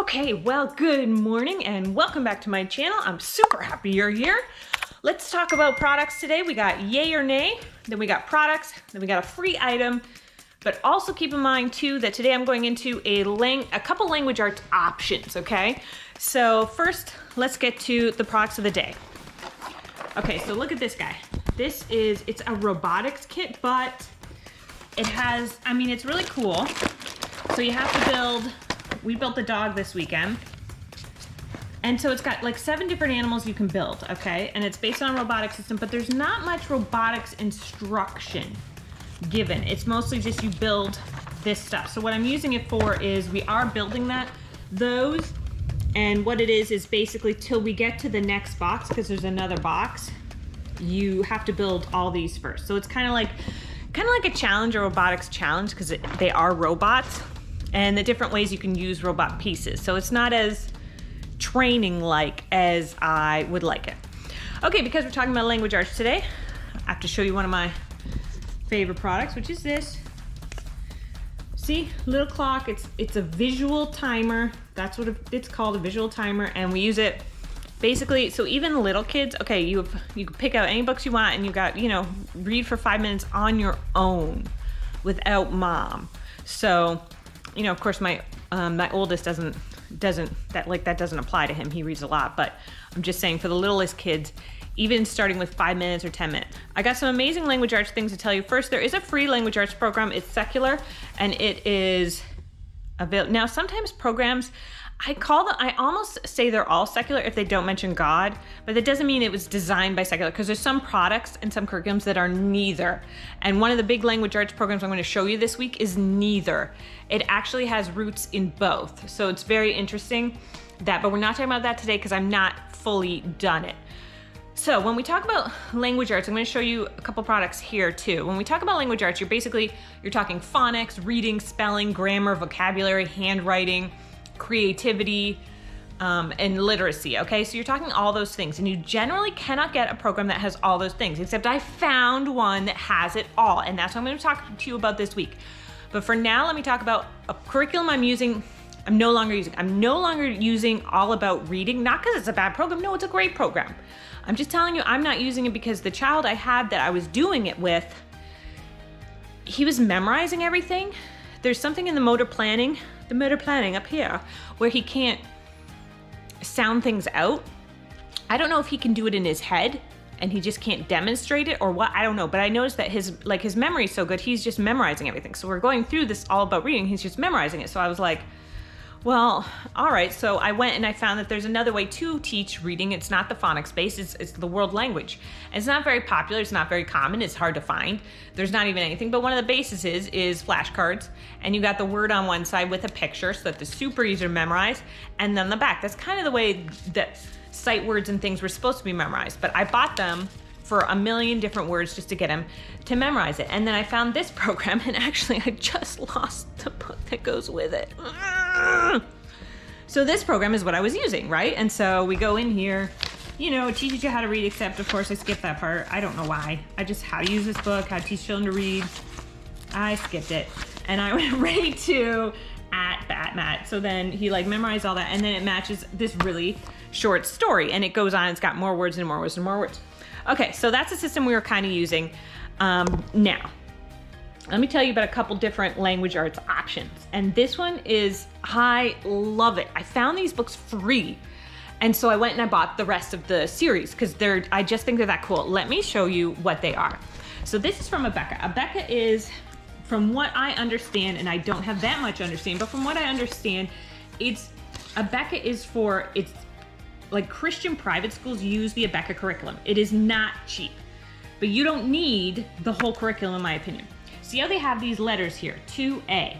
Okay, well, good morning and welcome back to my channel. I'm super happy you're here. Let's talk about products today. We got yay or nay, then we got products, then we got a free item, but also keep in mind too that today I'm going into a couple language arts options, okay? So first, let's get to the products of the day. Okay, so look at this guy. It's a robotics kit, but it has, it's really cool. So you have to we built the dog this weekend. And so it's got like 7 different animals you can build, okay? And it's based on a robotic system, but there's not much robotics instruction given. It's mostly just you build this stuff. So what I'm using it for is we are building those. And what it is basically till we get to the next box, because there's another box, you have to build all these first. So it's kind of like a challenge, a robotics challenge, because they are robots and the different ways you can use robot pieces. So it's not as training-like as I would like it. Okay, because we're talking about language arts today, I have to show you one of my favorite products, which is this. See, little clock, it's a visual timer. That's what it's called, a visual timer, and we use it basically, so even little kids, okay, you can pick out any books you want and you got, read for 5 minutes on your own without mom. So, of course my oldest doesn't apply to him. He reads a lot, but I'm just saying for the littlest kids, even starting with 5 minutes or 10 minutes. I got some amazing language arts things to tell you. First, there is a free language arts program. It's secular and it is available. Now, sometimes programs, I almost say they're all secular if they don't mention God, but that doesn't mean it was designed by secular, because there's some products and some curriculums that are neither. And one of the big language arts programs I'm going to show you this week is neither. It actually has roots in both. So it's very interesting but we're not talking about that today because I'm not fully done it. So when we talk about language arts, I'm going to show you a couple products here too. When we talk about language arts, you're talking phonics, reading, spelling, grammar, vocabulary, handwriting, creativity, and literacy, okay? So you're talking all those things, and you generally cannot get a program that has all those things, except I found one that has it all, and that's what I'm going to talk to you about this week. But for now, let me talk about a curriculum I'm no longer using All About Reading, not because it's a bad program. No, it's a great program. I'm just telling you, I'm not using it because the child I had that I was doing it with, he was memorizing everything. There's something in the motor planning up here, where he can't sound things out. I don't know if he can do it in his head and he just can't demonstrate it or what, I don't know. But I noticed that his memory is so good, he's just memorizing everything. So we're going through this All About Reading, he's just memorizing it. So I was like, well, all right. So I went and I found that there's another way to teach reading. It's not the phonics base, it's the world language. And it's not very popular, it's not very common, it's hard to find. There's not even anything, but one of the bases is flashcards. And you got the word on one side with a picture so that the super easy to memorize. And then the back, that's kind of the way that sight words and things were supposed to be memorized. But I bought them for 1 million different words just to get him to memorize it. And then I found this program, and actually I just lost the book that goes with it. So this program is what I was using, right? And so we go in here, it teaches you how to read, except of course I skipped that part. I don't know why. How to use this book, how to teach children to read. I skipped it. And I went right to @Batmat. So then he memorized all that, and then it matches this really short story, and it goes on, it's got more words and more words and more words. Okay, so that's a system we were kind of using. Now, let me tell you about a couple different language arts options. And this one I love it. I found these books free. And so I went and I bought the rest of the series because I just think they're that cool. Let me show you what they are. So this is from Abeka. Abeka is, from what I understand, and I don't have that much understanding, but from what I understand, Abeka is it's like Christian private schools use the Abeka curriculum. It is not cheap, but you don't need the whole curriculum in my opinion. See how they have these letters here, 2A.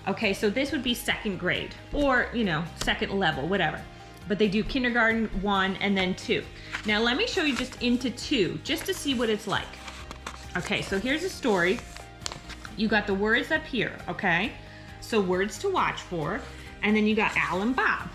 Okay, so this would be 2nd grade or, 2nd level, whatever. But they do kindergarten 1 and then 2. Now let me show you just into 2, just to see what it's like. Okay, so here's a story. You got the words up here, okay? So words to watch for, and then you got Al and Bob.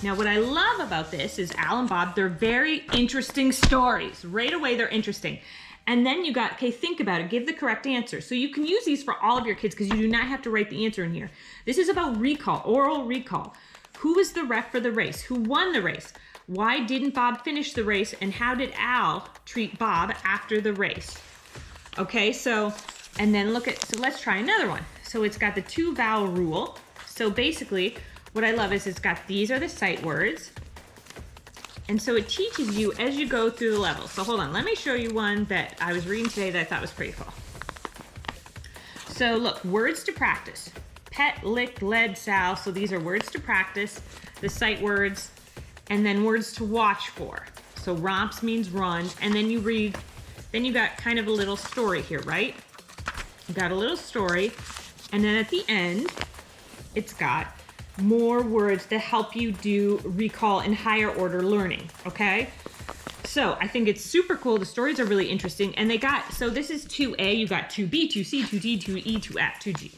Now, what I love about this is Al and Bob, they're very interesting stories. Right away, they're interesting. And then you got, okay, think about it, give the correct answer. So you can use these for all of your kids because you do not have to write the answer in here. This is about recall, oral recall. Who was the ref for the race? Who won the race? Why didn't Bob finish the race? And how did Al treat Bob after the race? Okay, so, and then so let's try another one. So it's got the 2 vowel rule. So basically, what I love is it's got, these are the sight words. And so it teaches you as you go through the levels. So hold on, let me show you one that I was reading today that I thought was pretty cool. So look, words to practice. Pet, lick, led, Sal. So these are words to practice, the sight words, and then words to watch for. So romps means run, and then you read, then you got kind of a little story here, right? You got a little story, and then at the end, it's got more words to help you do recall and higher order learning, okay? So I think it's super cool. The stories are really interesting, and they got, so this is 2A, you got 2B, 2C, 2D, 2E, 2F, 2G.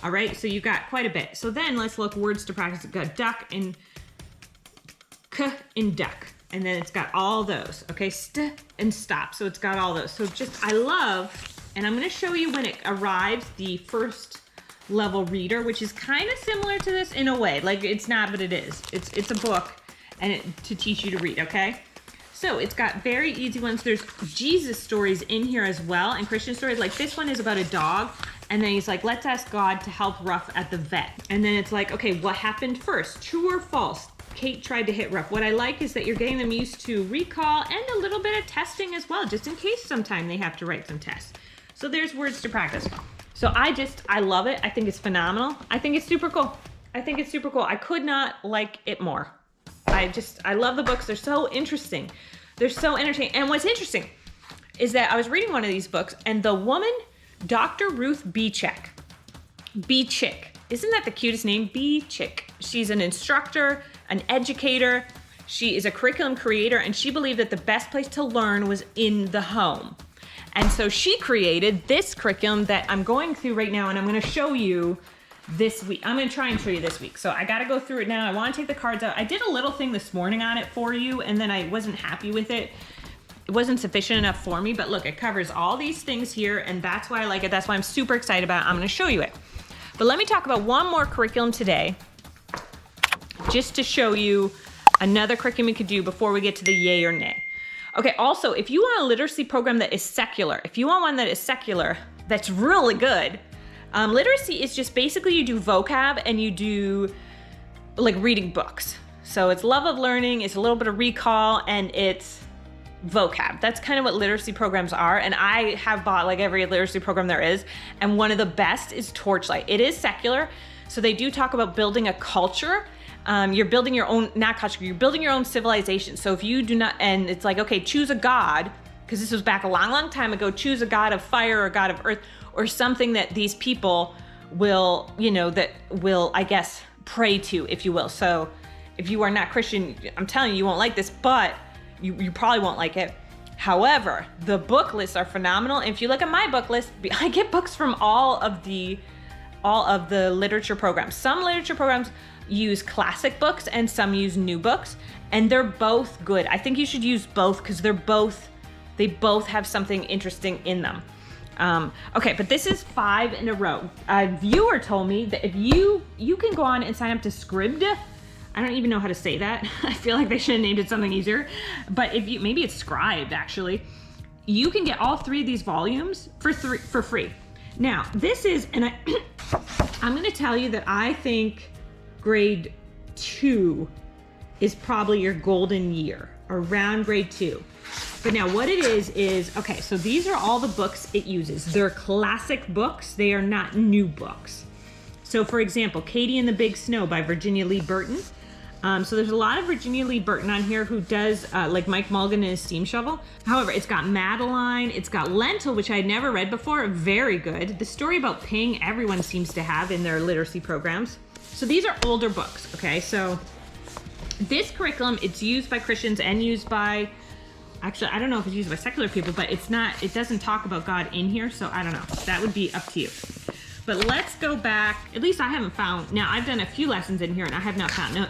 All right, so you got quite a bit. So then let's look words to practice. We've got duck and k in duck. And then it's got all those, okay? St and stop, so it's got all those. So just, I love, and I'm gonna show you when it arrives, the first level reader, which is kind of similar to this in a way. Like it's not, but it is. It's a book and to teach you to read, okay? So it's got very easy ones. There's Jesus stories in here as well, and Christian stories. Like this one is about a dog, and then he's like, let's ask God to help Ruff at the vet. And then it's like, okay, what happened first? True or false? Kate tried to hit Ruff. What I like is that you're getting them used to recall and a little bit of testing as well, just in case sometime they have to write some tests. So there's words to practice. So I love it. I think it's phenomenal. I think it's super cool. I think it's super cool. I could not like it more. I love the books. They're so interesting. They're so entertaining. And what's interesting is that I was reading one of these books, and the woman, Dr. Ruth Bechick. Bechick. Isn't that the cutest name? Bechick. She's an instructor, an educator. She is a curriculum creator, and she believed that the best place to learn was in the home. And so she created this curriculum that I'm going through right now, and I'm going to show you this week. I'm going to try and show you this week. So I got to go through it now. I want to take the cards out. I did a little thing this morning on it for you, and then I wasn't happy with it. It wasn't sufficient enough for me, but look, it covers all these things here, and that's why I like it. That's why I'm super excited about it. I'm going to show you it. But let me talk about one more curriculum today, just to show you another curriculum you could do before we get to the yay or nay. Okay, also, if you want a literacy program that is secular, if you want one that is secular, that's really good, literacy is just basically you do vocab and you do like reading books. So it's love of learning, it's a little bit of recall, and it's vocab. That's kind of what literacy programs are. And I have bought like every literacy program there is. And one of the best is Torchlight. It is secular. So they do talk about building a culture. You're building your own, not culture, you're building your own civilization. So if you do not, and it's like, okay, choose a god, because this was back a long, long time ago, choose a god of fire or a god of earth, or something that these people will, that will, I guess, pray to, if you will. So if you are not Christian, I'm telling you, you won't like this, but you probably won't like it. However, the book lists are phenomenal. And if you look at my book list, I get books from all of the literature programs. Some literature programs use classic books and some use new books, and they're both good. I think you should use both because they both have something interesting in them. Okay, but this is 5 in a row. A viewer told me that if you can go on and sign up to Scribd. I don't even know how to say that. I feel like they should have named it something easier. But maybe it's Scribd actually. You can get all 3 of these volumes for free. Now, this is, and I'm going to tell you that I think grade 2 is probably your golden year, around grade 2. But now what it is, okay, so these are all the books it uses. They're classic books. They are not new books. So for example, Katie and the Big Snow by Virginia Lee Burton. So there's a lot of Virginia Lee Burton on here who does like Mike Mulligan and his Steam Shovel. However, it's got Madeline, it's got Lentil, which I had never read before, very good. The story about Ping, everyone seems to have in their literacy programs. So these are older books, okay? So this curriculum, it's used by Christians and used by, actually, I don't know if it's used by secular people, but it doesn't talk about God in here, so I don't know. That would be up to you. But let's go back, at least I haven't found, now I've done a few lessons in here and I have not found, no.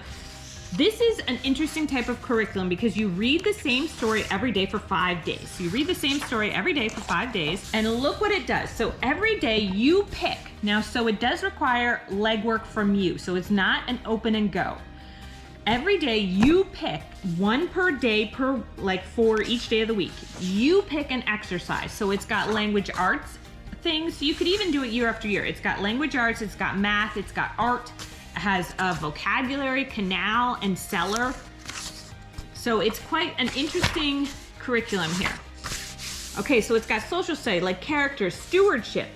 This is an interesting type of curriculum because you read the same story every day for 5 days. So you read the same story every day for 5 days, and look what it does. So every day you pick. Now, so it does require legwork from you. So it's not an open and go. every day you pick one per day for each day of the week. You pick an exercise. So it's got language arts things. You could even do it year after year. It's got language arts, it's got math, it's got art, it has a vocabulary, canal, and cellar. So it's quite an interesting curriculum here. Okay, so it's got social study, like character, stewardship.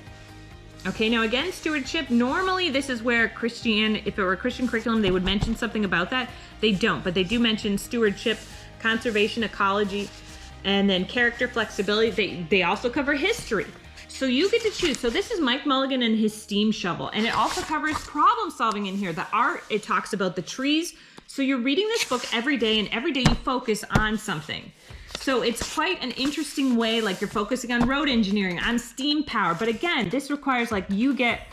Okay, now again, stewardship, normally this is where if it were a Christian curriculum, they would mention something about that. They don't, but they do mention stewardship, conservation, ecology, and then character, flexibility. They also cover history. So you get to choose. So this is Mike Mulligan and his steam shovel, and it also covers problem solving in here. The art, it talks about the trees. So you're reading this book every day, and every day you focus on something. So it's quite an interesting way, like you're focusing on road engineering, on steam power. But again, this requires like you get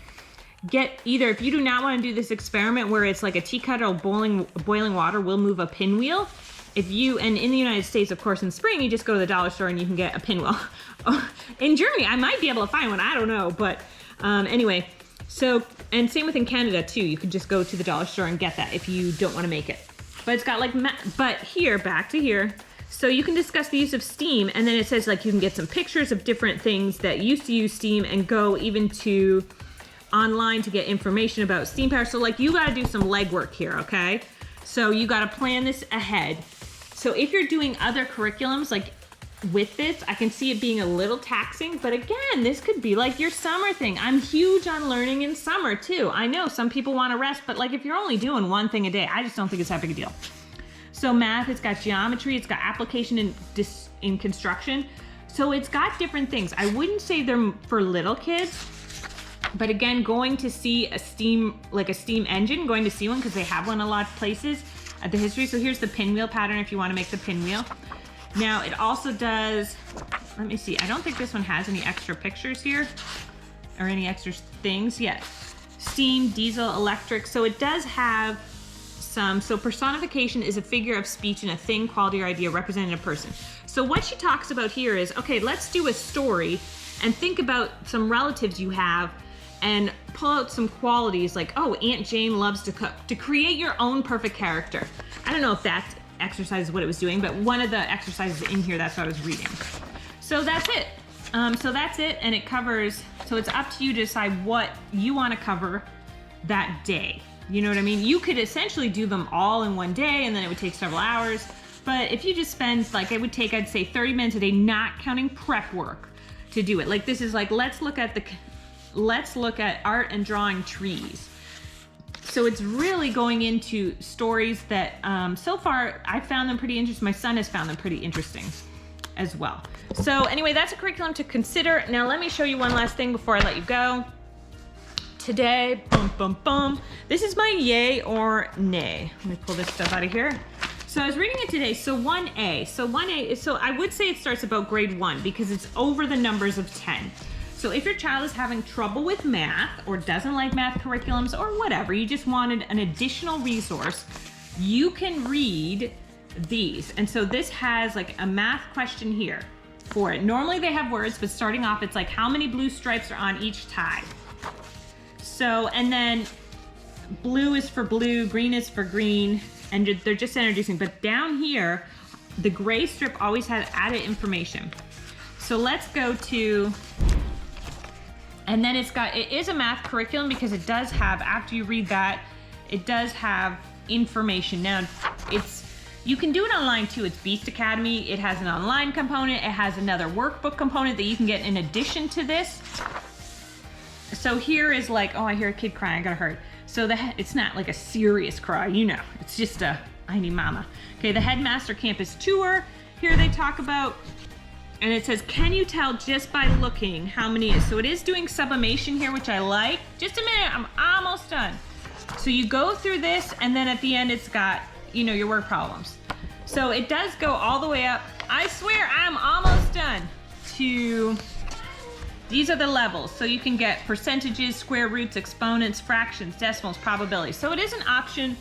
either, if you do not want to do this experiment where it's like a tea kettle boiling water will move a pinwheel. And in the United States, of course, in spring, you just go to the dollar store and you can get a pinwheel. In Germany, I might be able to find one, I don't know. But anyway, so, and same with in Canada too. You could just go to the dollar store and get that if you don't want to make it. But it's got like, but here, back to here. So you can discuss the use of steam, and then it says like you can get some pictures of different things that used to use steam and go even to online to get information about steam power. So like you got to do some legwork here, okay? So you got to plan this ahead. So if you're doing other curriculums like with this, I can see it being a little taxing, but again, this could be like your summer thing. I'm huge on learning in summer too. I know some people want to rest, but like if you're only doing one thing a day, I just don't think it's that big a deal. So math, it's got geometry, it's got application in construction. So it's got different things. I wouldn't say they're for little kids, but again, going to see a steam engine, going to see one because they have one a lot of places at the history. So here's the pinwheel pattern if you want to make the pinwheel. Now it also does, let me see, I don't think this one has any extra pictures here or any extra things yet. Steam, diesel, electric. So it does have so personification is a figure of speech in a thing, quality, or idea representing a person. So what she talks about here is, okay, let's do a story and think about some relatives you have and pull out some qualities like, oh, Aunt Jane loves to cook, to create your own perfect character. I don't know if that exercise is what it was doing, but one of the exercises in here, that's what I was reading. So that's it. And it covers, so it's up to you to decide what you want to cover that day. You know what I mean? You could essentially do them all in one day and then it would take several hours. But if you just spend, like it would take, I'd say 30 minutes a day, not counting prep work to do it. Like this is like, let's look at art and drawing trees. So it's really going into stories that so far I found them pretty interesting. My son has found them pretty interesting as well. So anyway, that's a curriculum to consider. Now let me show you one last thing before I let you go. Today, this is my yay or nay. Let me pull this stuff out of here. So I was reading it today. So 1A. So 1A is, so I would say it starts about grade 1 because it's over the numbers of 10. So if your child is having trouble with math or doesn't like math curriculums or whatever, you just wanted an additional resource, you can read these. And so this has like a math question here for it. Normally they have words, but starting off, it's like how many blue stripes are on each tie? So, and then blue is for blue, green is for green, and they're just introducing. But down here, the gray strip always has added information. So let's go to, and then it is a math curriculum because it does have, after you read that, it does have information. Now, you can do it online too. It's Beast Academy. It has an online component. It has another workbook component that you can get in addition to this. So here is like, oh, I hear a kid crying, I got hurt. So it's not like a serious cry, you know, it's just a, I need mama. Okay, the headmaster campus tour, here they talk about, and it says, can you tell just by looking how many is? So it is doing sublimation here, which I like. Just a minute, I'm almost done. So you go through this, and then at the end it's got, you know, your word problems. So it does go all the way up. I swear I'm almost done to, these are the levels. So you can get percentages, square roots, exponents, fractions, decimals, probabilities. So it is an option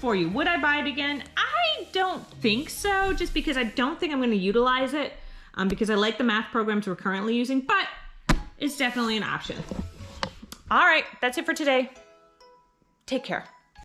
for you. Would I buy it again? I don't think so, just because I don't think I'm going to utilize it because I like the math programs we're currently using, but it's definitely an option. All right, that's it for today. Take care.